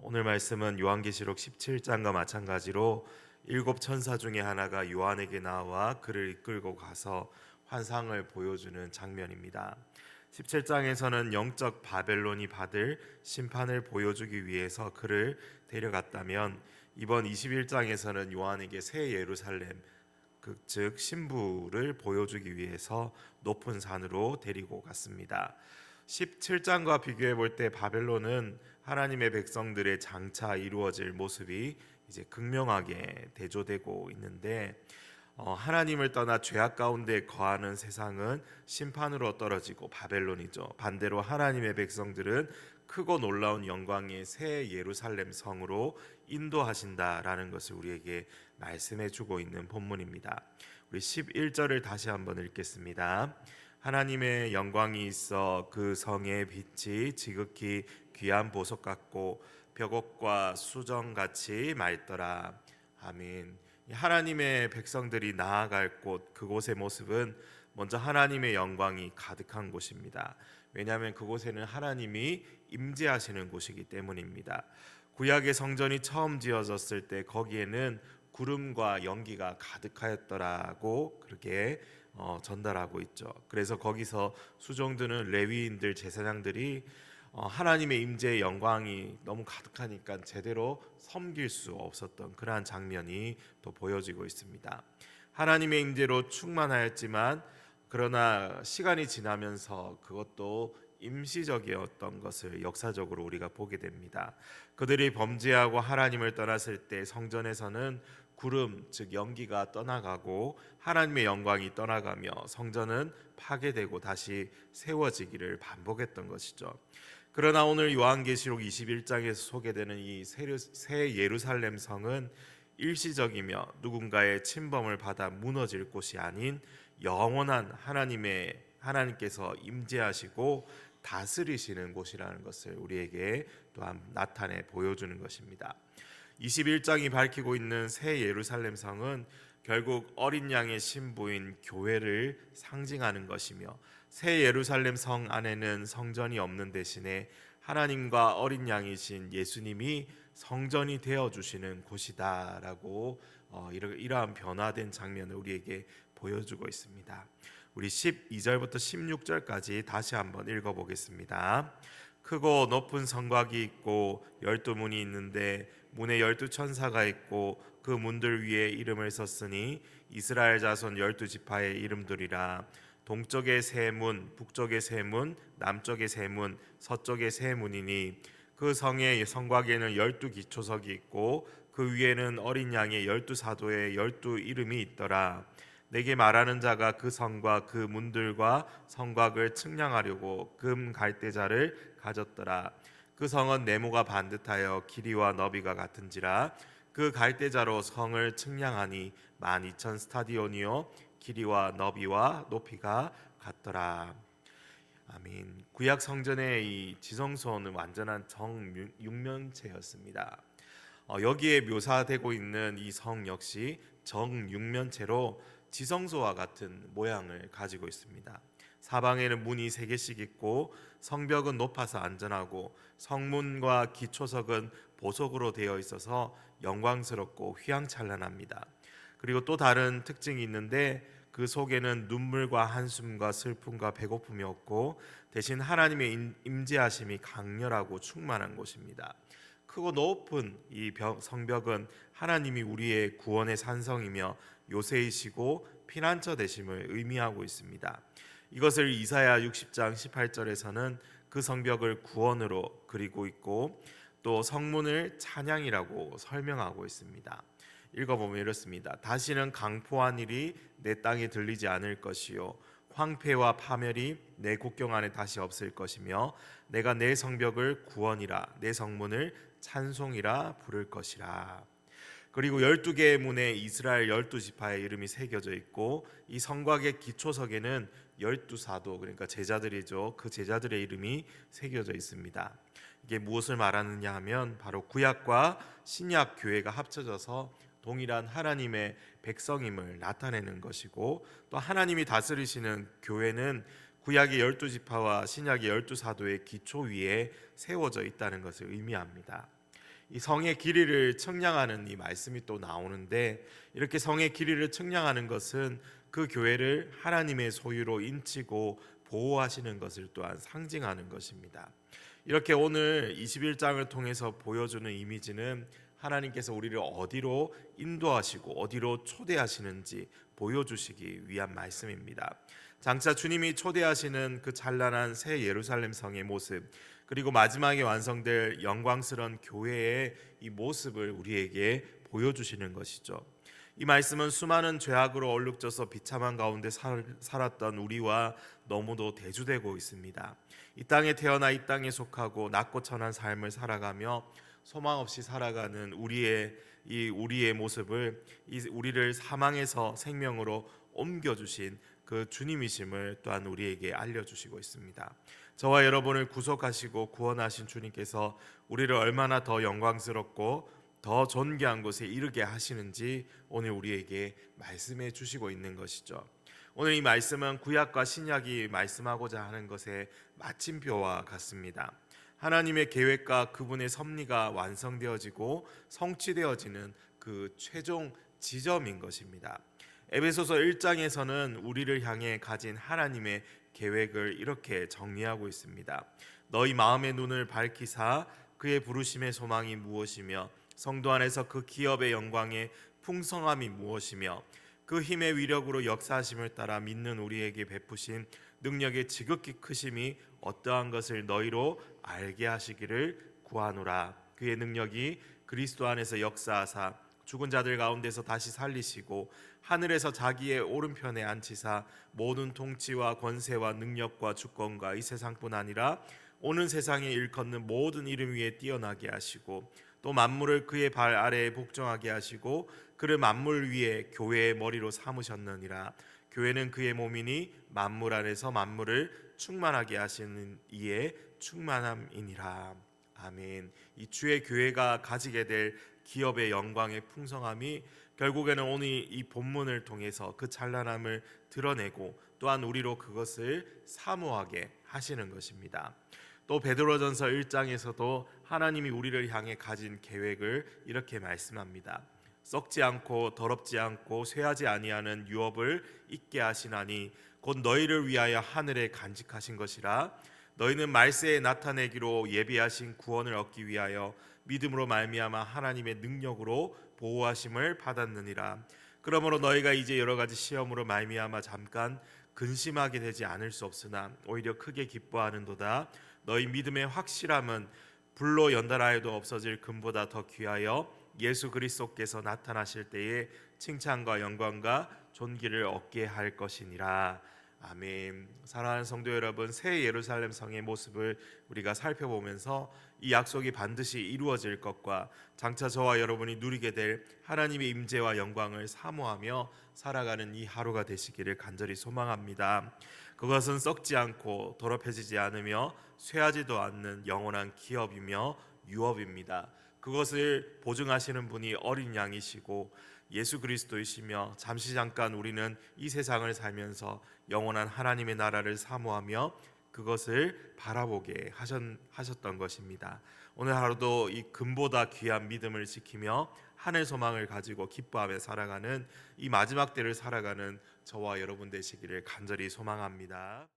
오늘 말씀은 요한계시록 17장과 마찬가지로 일곱 천사 중에 하나가 요한에게 나와 그를 이끌고 가서 환상을 보여주는 장면입니다. 17장에서는 영적 바벨론이 받을 심판을 보여주기 위해서 그를 데려갔다면, 이번 21장에서는 요한에게 새 예루살렘, 즉 신부를 보여주기 위해서 높은 산으로 데리고 갔습니다. 17장과 비교해 볼 때 바벨론은 하나님의 백성들의 장차 이루어질 모습이 이제 극명하게 대조되고 있는데, 하나님을 떠나 죄악 가운데 거하는 세상은 심판으로 떨어지고 바벨론이죠. 반대로 하나님의 백성들은 크고 놀라운 영광의 새 예루살렘 성으로 인도하신다라는 것을 우리에게 말씀해 주고 있는 본문입니다. 우리 11절을 다시 한번 읽겠습니다. 하나님의 영광이 있어 그 성의 빛이 지극히 귀한 보석 같고 벽옥과 수정같이 맑더라. 아멘. 하나님의 백성들이 나아갈 곳, 그곳의 모습은 먼저 하나님의 영광이 가득한 곳입니다. 왜냐하면 그곳에는 하나님이 임재하시는 곳이기 때문입니다. 구약의 성전이 처음 지어졌을 때 거기에는 구름과 연기가 가득하였더라고 그렇게 전달하고 있죠. 그래서 거기서 수종드는 레위인들, 제사장들이 하나님의 임재의 영광이 너무 가득하니까 제대로 섬길 수 없었던 그러한 장면이 또 보여지고 있습니다. 하나님의 임재로 충만하였지만 그러나 시간이 지나면서 그것도 임시적이었던 것을 역사적으로 우리가 보게 됩니다. 그들이 범죄하고 하나님을 떠났을 때 성전에서는 구름, 즉 연기가 떠나가고 하나님의 영광이 떠나가며 성전은 파괴되고 다시 세워지기를 반복했던 것이죠. 그러나 오늘 요한계시록 21장에서 소개되는 이 새 예루살렘 성은 일시적이며 누군가의 침범을 받아 무너질 곳이 아닌 영원한 하나님께서 임재하시고 다스리시는 곳이라는 것을 우리에게 또한 나타내 보여주는 것입니다. 21장이 밝히고 있는 새 예루살렘 성은 결국 어린 양의 신부인 교회를 상징하는 것이며, 새 예루살렘 성 안에는 성전이 없는 대신에 하나님과 어린 양이신 예수님이 성전이 되어 주시는 곳이다라고 이러한 변화된 장면을 우리에게 보여주고 있습니다. 우리 12절부터 16절까지 다시 한번 읽어보겠습니다. 크고 높은 성곽이 있고 12문이 있는데 문에 12천사가 있고 그 문들 위에 이름을 썼으니 이스라엘 자손 12지파의 이름들이라. 동쪽의 세 문, 북쪽의 세 문, 남쪽의 세 문, 서쪽의 세 문이니 그 성의 성곽에는 12기초석이 있고 그 위에는 어린 양의 12사도의 12 이름이 있더라. 내게 말하는 자가 그 성과 그 문들과 성곽을 측량하려고 금 갈대자를 가졌더라. 그 성은 네모가 반듯하여 길이와 너비가 같은지라. 그 갈대자로 성을 측량하니 12,000 스타디온이요 길이와 너비와 높이가 같더라. 아멘. 구약 성전의 이 지성소는 완전한 정육면체였습니다. 여기에 묘사되고 있는 이 성 역시 정육면체로 지성소와 같은 모양을 가지고 있습니다. 사방에는 문이 3개씩 있고 성벽은 높아서 안전하고 성문과 기초석은 보석으로 되어 있어서 영광스럽고 휘황찬란합니다. 그리고 또 다른 특징이 있는데 그 속에는 눈물과 한숨과 슬픔과 배고픔이 없고 대신 하나님의 임재하심이 강렬하고 충만한 곳입니다. 크고 높은 이 성벽은 하나님이 우리의 구원의 산성이며 요새이시고 피난처 되심을 의미하고 있습니다. 이것을 이사야 60장 18절에서는 그 성벽을 구원으로 그리고 있고 또 성문을 찬양이라고 설명하고 있습니다. 읽어보면 이렇습니다. 다시는 강포한 일이 내 땅에 들리지 않을 것이요 황폐와 파멸이 내 국경 안에 다시 없을 것이며 내가 내 성벽을 구원이라 내 성문을 찬송이라 부를 것이라. 그리고 12개의 문에 이스라엘 12지파의 이름이 새겨져 있고 이 성곽의 기초석에는 12사도, 그러니까 제자들이죠. 그 제자들의 이름이 새겨져 있습니다. 이게 무엇을 말하느냐 하면 바로 구약과 신약 교회가 합쳐져서 동일한 하나님의 백성임을 나타내는 것이고, 또 하나님이 다스리시는 교회는 구약의 12지파와 신약의 12사도의 기초 위에 세워져 있다는 것을 의미합니다. 이 성의 길이를 측량하는 이 말씀이 또 나오는데, 이렇게 성의 길이를 측량하는 것은 그 교회를 하나님의 소유로 인치고 보호하시는 것을 또한 상징하는 것입니다. 이렇게 오늘 21장을 통해서 보여주는 이미지는 하나님께서 우리를 어디로 인도하시고 어디로 초대하시는지 보여주시기 위한 말씀입니다. 장차 주님이 초대하시는 그 찬란한 새 예루살렘 성의 모습, 그리고 마지막에 완성될 영광스러운 교회의 이 모습을 우리에게 보여주시는 것이죠. 이 말씀은 수많은 죄악으로 얼룩져서 비참한 가운데 살았던 우리와 너무도 대조되고 있습니다. 이 땅에 태어나 이 땅에 속하고 낮고 천한 삶을 살아가며 소망 없이 살아가는 우리의 모습을, 우리를 사망에서 생명으로 옮겨주신 그 주님이심을 또한 우리에게 알려주시고 있습니다. 저와 여러분을 구속하시고 구원하신 주님께서 우리를 얼마나 더 영광스럽고 더 존귀한 곳에 이르게 하시는지 오늘 우리에게 말씀해 주시고 있는 것이죠. 오늘 이 말씀은 구약과 신약이 말씀하고자 하는 것의 마침표와 같습니다. 하나님의 계획과 그분의 섭리가 완성되어지고 성취되어지는 그 최종 지점인 것입니다. 에베소서 1장에서는 우리를 향해 가진 하나님의 계획을 이렇게 정리하고 있습니다. 너희 마음의 눈을 밝히사 그의 부르심의 소망이 무엇이며 성도 안에서 그 기업의 영광의 풍성함이 무엇이며 그 힘의 위력으로 역사하심을 따라 믿는 우리에게 베푸신 능력의 지극히 크심이 어떠한 것을 너희로 알게 하시기를 구하노라. 그의 능력이 그리스도 안에서 역사하사 죽은 자들 가운데서 다시 살리시고 하늘에서 자기의 오른편에 앉히사 모든 통치와 권세와 능력과 주권과 이 세상뿐 아니라 오는 세상에 일컫는 모든 이름 위에 뛰어나게 하시고 또 만물을 그의 발 아래에 복종하게 하시고 그를 만물 위에 교회의 머리로 삼으셨느니라. 교회는 그의 몸이니 만물 안에서 만물을 충만하게 하시는 이의 충만함이니라. 아멘. 이 주의 교회가 가지게 될 기업의 영광의 풍성함이 결국에는 오늘 이 본문을 통해서 그 찬란함을 드러내고 또한 우리로 그것을 사모하게 하시는 것입니다. 또 베드로전서 1장에서도 하나님이 우리를 향해 가진 계획을 이렇게 말씀합니다. 썩지 않고 더럽지 않고 쇠하지 아니하는 유업을 있게 하시나니 곧 너희를 위하여 하늘에 간직하신 것이라. 너희는 말세에 나타내기로 예비하신 구원을 얻기 위하여 믿음으로 말미암아 하나님의 능력으로 보호하심을 받았느니라. 그러므로 너희가 이제 여러 가지 시험으로 말미암아 잠깐 근심하게 되지 않을 수 없으나 오히려 크게 기뻐하는도다. 너희 믿음의 확실함은 불로 연달아에도 없어질 금보다 더 귀하여 예수 그리스도께서 나타나실 때에 칭찬과 영광과 존귀를 얻게 할 것이니라. 아멘. 사랑하는 성도 여러분, 새 예루살렘 성의 모습을 우리가 살펴보면서 이 약속이 반드시 이루어질 것과 장차 저와 여러분이 누리게 될 하나님의 임재와 영광을 사모하며 살아가는 이 하루가 되시기를 간절히 소망합니다. 그것은 썩지 않고 더럽혀지지 않으며 쇠하지도 않는 영원한 기업이며 유업입니다. 그것을 보증하시는 분이 어린 양이시고 예수 그리스도이시며 잠시 잠깐 우리는 이 세상을 살면서 영원한 하나님의 나라를 사모하며 그것을 바라보게 하셨던 것입니다. 오늘 하루도 이 금보다 귀한 믿음을 지키며 하늘 소망을 가지고 기뻐하며 살아가는 이 마지막 때를 살아가는 저와 여러분 되시기를 간절히 소망합니다.